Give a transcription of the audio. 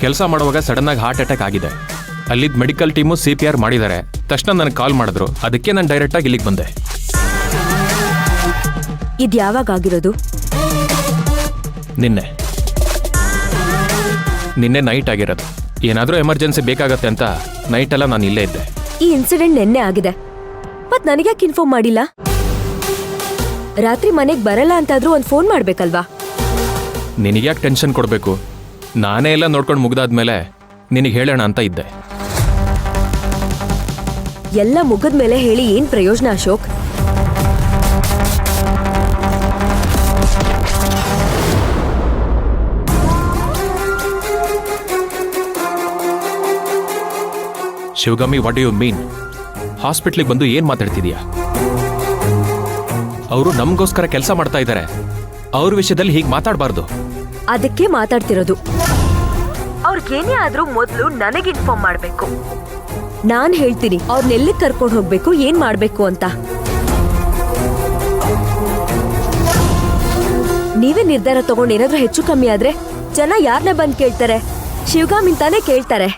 ಕೆಲಸ ಮಾಡುವಾಗ ಸಡನ್ ಆಗಿ ಹಾರ್ಟ್ ಅಟ್ಯಾಕ್ ಆಗಿದೆ. ಅಲ್ಲಿದ್ದ ಮೆಡಿಕಲ್ ಟೀಮು CPR ಮಾಡಿದ್ದಾರೆ. ತಕ್ಷಣ ನನಗೆ ಕಾಲ್ ಮಾಡಿದ್ರು. ಅದಕ್ಕೆ ನಾನು ಡೈರೆಕ್ಟಾಗಿ ಇಲ್ಲಿಗೆ ಬಂದೆ. ಇದು ಯಾವಾಗ ಆಗಿರೋದು? ನಿನ್ನೆ ನೈಟ್ ಆಗಿರೋದು. ಏನಾದರೂ ಎಮರ್ಜೆನ್ಸಿ ಬೇಕಾಗತ್ತೆ ಅಂತ ನೈಟೆಲ್ಲ ನಾನು ಇಲ್ಲೇ ಇದ್ದೆ. ಈ ಇನ್ಸಿಡೆಂಟ್ ನಿನ್ನೆ ಆಗಿದೆ. ಮತ್ ನನಗ್ಯಾಕೆ ಇನ್ಫಾರ್ಮ್ ಮಾಡಿಲ್ಲ? ರಾತ್ರಿ ಮನೆಗೆ ಬರಲ್ಲ ಅಂತಾದ್ರೂ ಒಂದು ಫೋನ್ ಮಾಡ್ಬೇಕಲ್ವಾ? ನಿನಗ್ಯಾಕೆ ಟೆನ್ಷನ್ ಕೊಡಬೇಕು? ನಾನೇ ಎಲ್ಲ ನೋಡ್ಕೊಂಡು ಮುಗ್ದಾದ್ಮೇಲೆ ನಿನಗೆ ಹೇಳೋಣ ಅಂತ ಇದ್ದೆ. ಎಲ್ಲ ಮುಗಿದ್ಮೇಲೆ ಹೇಳಿ ಏನ್ ಪ್ರಯೋಜನ Ashok? Shivagami, what do you mean? ಹಾಸ್ಪಿಟ್ಲಿಗೆ ಬಂದು ಏನ್ ಮಾತಾಡ್ತಿದೀಯಾ? ಅವರು ನಮಗೋಸ್ಕರ ಕೆಲಸ ಮಾಡ್ತಾ ಇದ್ದಾರೆ. ಅವ್ರ ವಿಷಯದಲ್ಲಿ ಹೀಗೆ ಮಾತಾಡಬಾರ್ದು. ಅದಕ್ಕೆ ಮಾತಾಡ್ತಿರೋದು. ಅವ್ರಿಗೇನೇ ಆದ್ರೂ ಮೊದಲು ನನಗೆ ಇನ್ಫಾರ್ಮ್ ಮಾಡ್ಬೇಕು. ನಾನ್ ಹೇಳ್ತೀನಿ ಅವ್ರನ್ನೆಲ್ಲಿ ಕರ್ಕೊಂಡು ಹೋಗ್ಬೇಕು, ಏನ್ ಮಾಡ್ಬೇಕು ಅಂತ. ನೀವೇ ನಿರ್ಧಾರ ತಗೊಂಡು ಏನಾದ್ರೂ ಹೆಚ್ಚು ಕಮ್ಮಿ ಆದ್ರೆ ಜನ ಯಾರನ್ನ ಬಂದ್ ಕೇಳ್ತಾರೆ? ಶಿವಗಾಮಿಂತಾನೆ ಕೇಳ್ತಾರೆ.